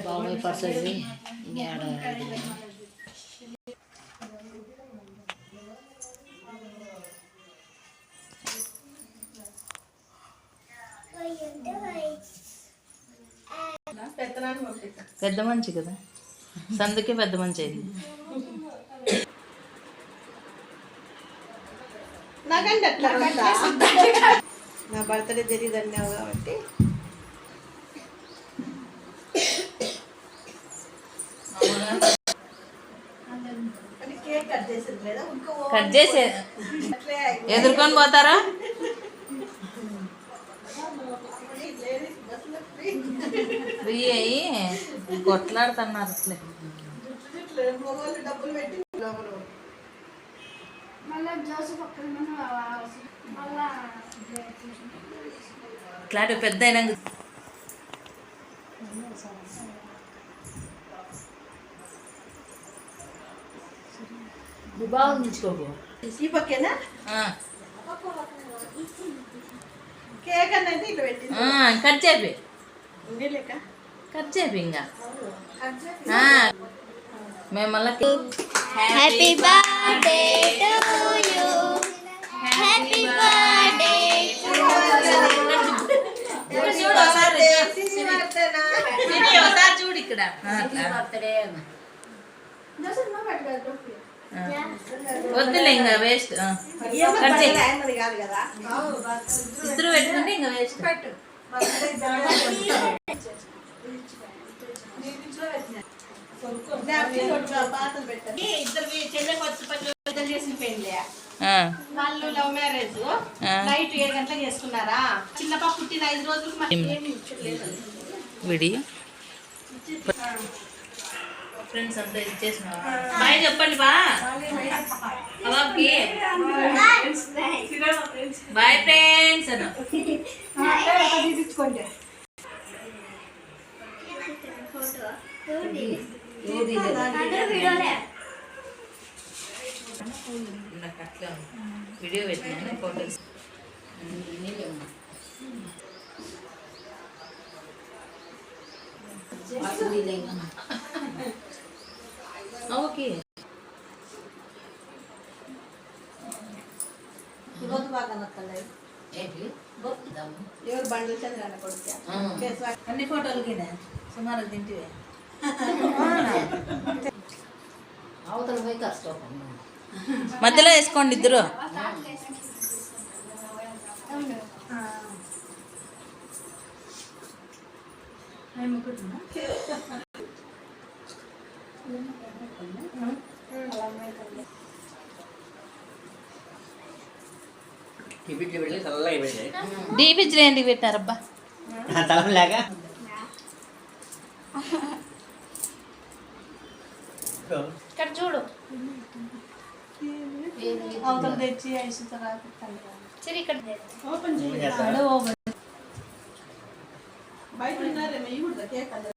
బాబాయ్ పర్సది ఏడ పెద్ద మంచి కదా, సందుకే పెద్ద మంచి అయింది. నా బర్త్డే జరిగింది అన్నావు కాబట్టి కట్ చేసే ఎదుర్కొని పోతారా? ఫ్రీ అయ్యి కొట్లాడుతున్నారు అసలే. ఇట్లాంటి పెద్ద అయినా బాగుందించుకోబో ఈ పక్కేనా కేక్ అనేది ఇట్లా పెట్టి కట్ చేపి లేక కట్ చేపి ఇంకా మేము మళ్ళీ happy birthday to you, happy birthday ఒకసారి చూడు ఇక్కడ వద్దులే ఇంకా వేస్ట్. ఇద్దరు పెట్టుకుంటే ఇంకా వేస్ట్. వాళ్ళు లవ్ మ్యారేజ్ నైట్ 7 గంటలకు చేసుకున్నారా. చిన్న పాప పుట్టిన 5 రోజులకు విడి ఫ్రెండ్స్ అంతా ఇచ్చేసిన బాయ్ చెప్పండి. బాయ్ ఫ్రెండ్స్ అన్న అట్లా వీడియో పెట్టినా ఫోటోస్ ఓకే. ఎవరు బండ్లు అన్ని ఫోటోలకి సుమారు తింటే అవతల పోయి కష్టం. మధ్యలో వేసుకోండి ఇద్దరు. డీపిచ్లు ఏంటి పెట్టారబ్బా తలంలాగా ఇక్కడ చూడు. అవతల తెచ్చి ఐసు సరే ఇక్కడ బయట ఉన్నారేమో కేక్